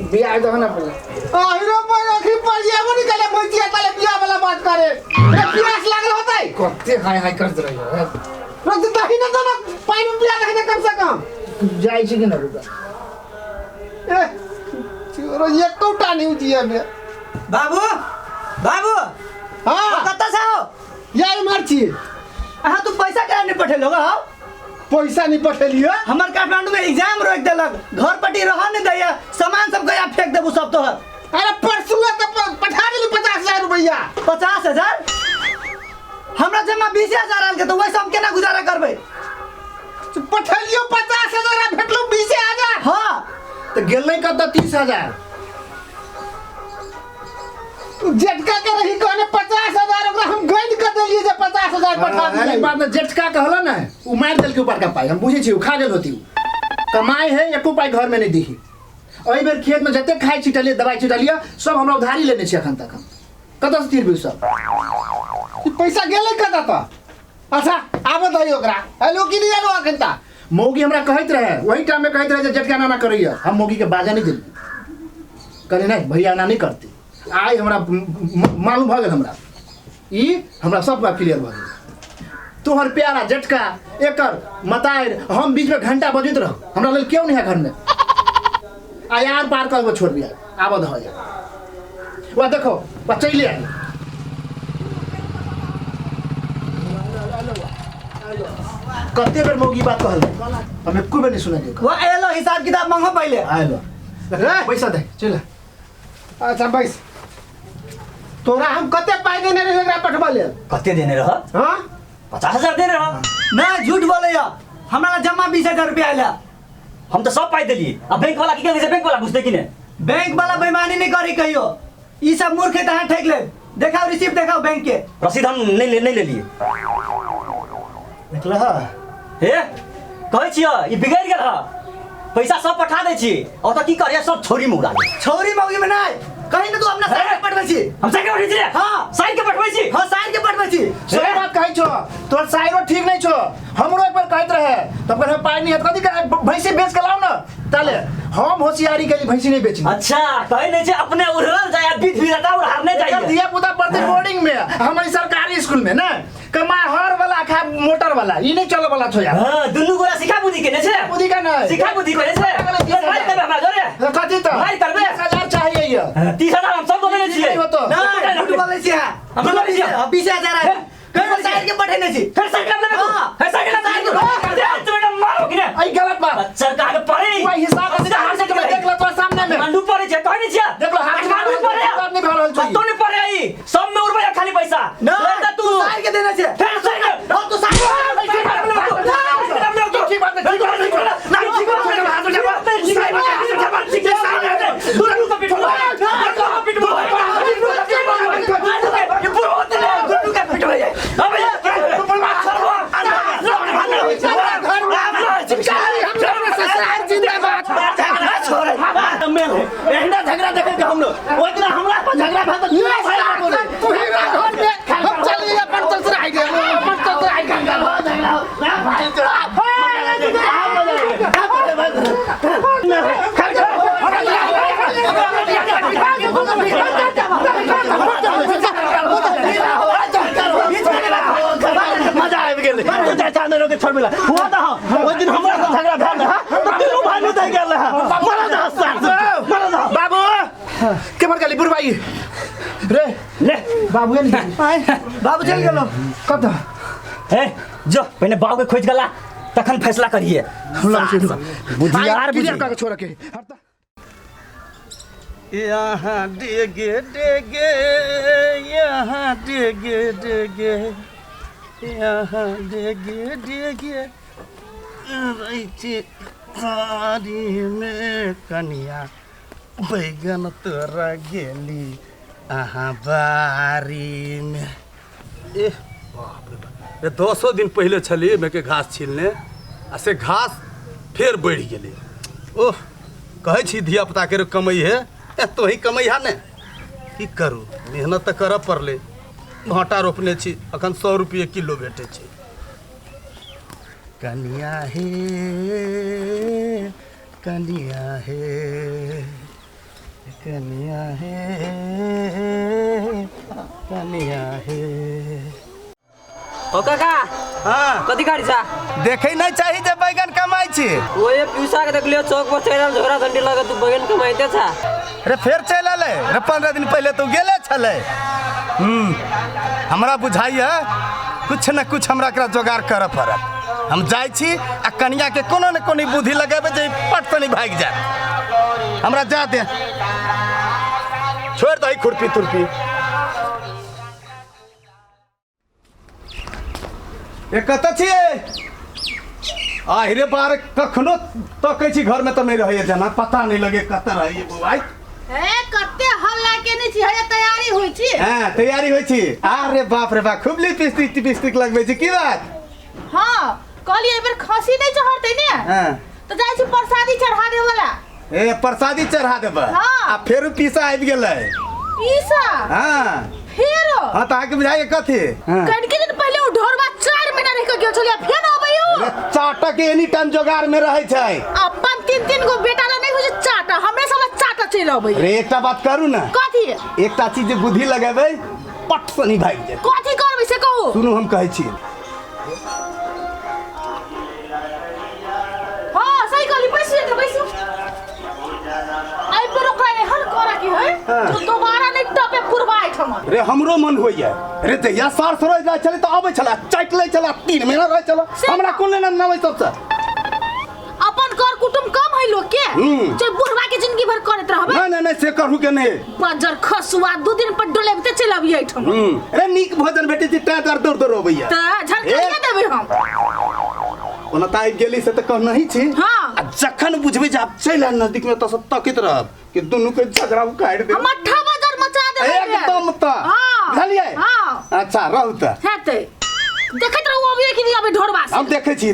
बिया दो ना पहले हीरो पर अखी पजिया बनी कले भइतिया कले बिया वाला बात करे रे प्यास लागल होतै कत्ते हाय हाय करत रही है रोज दही न दो पानी में पिया रखे कम से कम जाई छी कि ना रुका ए चोरो ये कोटा नहीं उजिया में बाबू बाबू हां कत्ता से हो यार मारची हां तू पैसा केना नहीं पठेलो हो पैसा नहीं पठेलियो हमर काठमांडू में एग्जाम रोक देलक घर पटी रह नहीं दैया सामान सब गया फेंक देबू सब तो अरे परसुआ तो पठा देली 50,000 रुपया 50,000 हमरा जमा 20,000 आल के तो वैसे हम केना गुजारा करबे पठेलियो 50,000 भेटलो 20,000 हां तो गेलै कत 30,000 तू झटका के रही कहने 50,000 ओकरा हम गइल कर देलिए जे 50,000 पठा अरे दिए बात में जेठका कहला ना उ मार देल के ऊपर का पाई हम बुझे छी उ खा गेल होती कमाई है एको पाई घर में नहीं दिही ओइ बेर खेत में जते खाई छिटलिए दवाई छिटलिए सब हमरा उधारी लेने छी अखन तक हम कत से तीर सब ई पैसा गेले कत त अच्छा आबे दई ओकरा हेलो कि नहीं आलो अखन ता मौगी हमरा कहत रहे वही टाइम में कहत रहे जे जेठका ना करिए हम मौगी के बाजा नहीं दिल करे नहीं भैया ना नहीं करती आई हमरा मालूम भ गेल हमरा ई हमरा सब बात क्लियर भ गेल तोहर प्यारा जेठका एकर मतायर हम बीच में घंटा बजत रह हमरा लेल क्यों नहीं है घर में आ यार पार कर छोड़ दिया आबद हो जा वो देखो वो चले आई कते बेर मौगी बात कहल हमें एको बेर नहीं सुना दे वो एलो हिसाब किताब मांगो पहले आलो पैसा दे चल अच्छा बैस तोरा हम कते पाई देने रे एकरा पठवा ले कते देने रह हां 50,000 देने रह ना झूठ बोले या हमरा जमा 20,000 रुपया आइला हम तो सब पाई देली अब बैंक वाला की कहले बैंक वाला बुझते कि ने बैंक वाला बेईमानी नहीं करी कहियो ई सब मूर्ख है तहां ठेक ले देखाओ रिसीप्ट देखाओ बैंक के रसीद हम नहीं ले लिए देखला हे कहै छियै ई बिगड़ गेल ह पैसा सब पठा दै छी और तो की करिया सब छोरी में उड़ा दे छोरी मौगी में नहीं कहीं ना तू अपना साइड के पटबै छी हम साइड के पठबै छी हां साइड के पठबै छी हां साइड के पटबै छी सही बात कहै छो तोर साइरो ठीक नहीं छो हमरो एक बार कहत रहे तब कर पाई नहीं है कथि का भैंसी बेच के लाओ ना ताले हम होशियारी के लिए भैंसी नहीं बेची अच्छा कहै नहीं छै अपने उड़ल जाय बीत भी रहता और हारने जाइए दिया पुता पढ़ते बोर्डिंग में हमारी सरकारी स्कूल में ना कमा हर वाला खा मोटर वाला ई नहीं चले वाला छो यार हां दुनु गोरा सिखा बुद्धि के ने छै बुद्धि का नहीं सिखा बुद्धि करे छै मार करबे हमरा जोरे कथि तो मार करबे 10,000 चाहिए ये 30,000 हम सब देने छियै नहीं होतो ना झूठ बोले छी हम बोले छी 20,000 है कहीं साइड के पठेने छी फिर साइड में ले फिर साइड में मारो कि ने आई गलत बात सरकार के पड़े वही हिसाब से हाथ से देख लो तो सामने में मंडू पड़े छै कहै नहीं छियै देख लो हाथ मंडू पड़े बात नहीं भरल छै तो नहीं पड़े आई सब में उड़बे खाली पैसा ना तू साइड के देने छी फिर साइड और तू झगड़ा देखे हम लोग वो दिन हमरा पर झगड़ा था तो नहीं भाई बोले तू ही घर में हम चलिए अपन चल से आई गए अपन चल से आई मजा आ गेल तू चाचा ने रोके छोड़ मिला हुआ था वो दिन हमरा से झगड़ा था ना तो तीनों भाई नहीं दे गेल मरा जा बाबू के मर गली बुरबाई रे ले बाबू बाबू चल गेलो कत ए जो पहले बाबू के खोज गला तखन फैसला करिए बुधियार क्लियर कर छोड़ के यहाँ डेगे डेगे यहाँ डेगे डेगे यहाँ डेगे डेगे रही थारी में कनिया बैगन तोरा गेली अहाँ बारी में ए बाप रे बाप 10 दिन पहले छली में के घास छीलने आ से घास फेर बढ़ि गेलै। ओह कहै छी धियापुता के कमाई है तो ही कमाई है ने की करू मेहनत तऽ करऽ पड़लै। भाटा रोपने छी अखन 100 रुपये किलो भेटै छै। कनिया हे कनिया हे कनिया हे कनिया हे। ओ काका हाँ कथी करी छा? देखे नहीं चाहिए जे बैगन कमाई छी। वो ये पीसा के देखलियो चौक पर चढ़ल झोरा झंडी लगे तू बैगन कमाइते छा। अरे फेर चल आले रे 15 दिन पहले तू गेले छले। हमरा बुझाइए कुछ न कुछ हमरा एकरा जोगाड़ करऽ पड़त। हम जाइ छी आ कनिया के कोनो न कोनो बुद्धि लगाबे जे पट से नहीं भाग जाए। हमरा जा दे छोड़ दही खुरपी तुरपी। ए कत छिए? आहिरे बार कखनो तकै छी घर में तो नहीं रहिए जना पता नहीं लगे कत रहिए बुआई। ए कते हल्ला केने छी हया तैयारी होई छी। हां तैयारी होई छी। अरे बाप रे बाप खूब लिपस्टिक लगबै छी की बात? हां कहली एबर खसी नहीं चढ़ते ने। हां तो जाय छी प्रसादी चढ़ा दे वाला। ए प्रसादी चढ़ा देबा। हाँ। आ फेर पीसा आबि गेलै। पीसा? हां फेर? हां त आके बुझाइए कथी? कनके दिन पहले उ ढोरबा 4 महीना रह के गेल छलिया फेर अबैयो। अरे चाटा के एनी टाइम जोगाड़ में रहै छै। अपन 3 गो बेटा ल नहीं हो जे चाटा हमरे सब चाटा चल अबै। अरे एकटा बात करू ना। कथी? एकटा चीज जे बुद्धि लगाबै पट से नहीं भाग जाए। कथी करबै से कहू। सुनू हम कहै छी। हां सही कहली बैसू। आई पर ओकरा एहन करा की है जो दोबारा नहीं टपे पुरवाई हम। रे हमरो मन होइए। रे जहिया सार सरोज जाय छले त आबै छला चाट लै छला 3 महीना रह छला। हमरा कोन लेना नबै सबसे। अपन कर कुटुम कम है लोग के जे बुढ़वा के जिंदगी भर करत रहबे। नहीं से करू के नहीं। बजर खसुआ 2 दिन पर डोलेबते चल अबियै ठम। अरे नीक भोजन भेटै छै ता दर होबैया। त झरकैया देबे हम। ओना ताइ गेली से त कहना ही छी। हां आ जखन बुझबै जे आप चल आ नजदीक में त सब तकित रहब कि दुनु के झगड़ा काट दे। हम मठा बजर मचा देबे एकदम त। हां बुझलियै? हां अच्छा रहू त। हेतै देखैत रहू अबियै कि नहीं अबे ढोरबा से। हम देखै छी।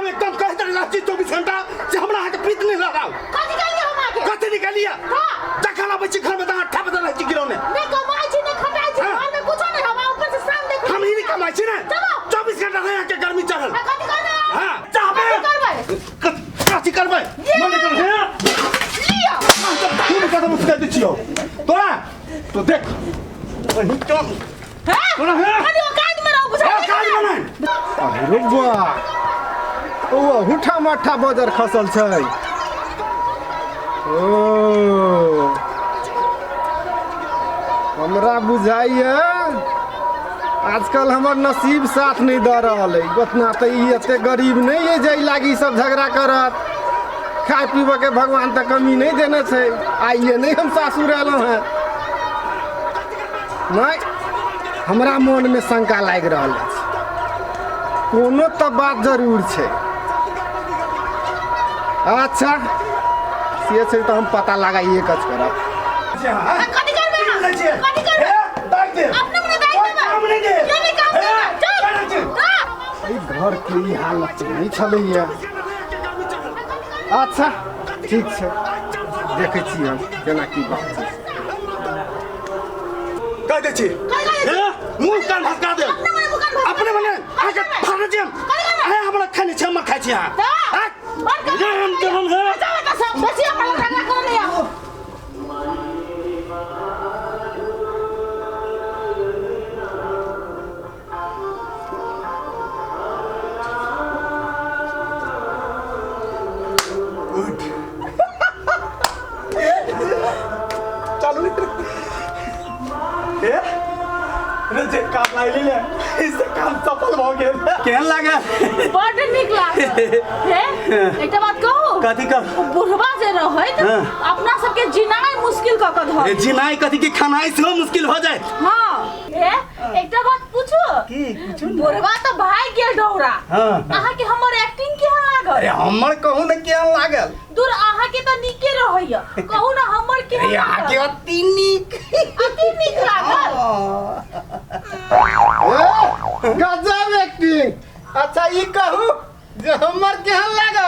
एकदम कह दे लाठी 24 घंटा से हमरा हाथ पीत नहीं लगाओ। कथी कहलियै हम आके? कथी निकालिया? हां जखन आबै छी घर में त अट्ठा बदल रहै छी गिरौने। नहीं कमाई छी नहीं खटाई छी घर में कुछो नहीं हम ऊपर से शाम देख। हम ही नहीं कमाई छी ना। 24 घंटा रह के गर्मी चढ़ल। कथी करबै? हां चाबे कथी करबै? मन कर हे लिया तू कदम उठा दे छियो तोरा तो देख वही कम हां तोरा हे अरे ओ काज में रहो बुझा काज में नहीं। अरे वाह ओ हुठा मठा बजर खसल छै। ओ हमरा बुझाइए आजकल हमर नसीब साथ नहीं दऽ रहल है। उतना तो ई एते गरीब नहीं है जे लागी सब झगड़ा करत। खाए पीबे के भगवान तक कमी नहीं देने छै। आइए नहीं हम सासुर एलहुँ हैं। नहीं हमरा मन में शंका लाग रहल है। कोनो तो बात जरूर छै। अच्छा से छै तो हम पता लगाइए कच करब। कथी करबै हम? कथी करबै? दाग दे अपने मने दाइ देबै। काम नहीं दे। ये नहीं काम करबै। चल ई घर के ई हालत नहीं छलैया। अच्छा ठीक छै देखै छी हम केना की बात छै। कह दे छी हे मुंह कान भसका दे। अपने मने मुकान भसका अपने मने आके फाड़ दे। हे हमरा खाने छ हम खाइ छी हां हम है बेसी हमरा खाना कर लिया। चालू हे रे जे काम लाइली ले इससे काम सफल हो गेल। केहन लागे? बड नीक लागल। हे एकटा बात कहू। कथी कह? बुढ़वा जे रहत अपना सबके जिनाई मुश्किल क के धर। ए जिनाई कथी के खानाई से मुश्किल हो जाए। हां हे एकटा बात पूछू। की पूछू? बुढ़वा तो भाई गेल डौरा। हां अहाँ के हमर एक्टिंग केहन लागल? अरे हमर कहू न केहन लागल। दूर अहाँ के तो नीके रहैया कहू ना हमर केहन अरे आके लागल? अति नीक। अति गजब एक्टिंग। अच्छा ई कहू जे हमर केहन लागल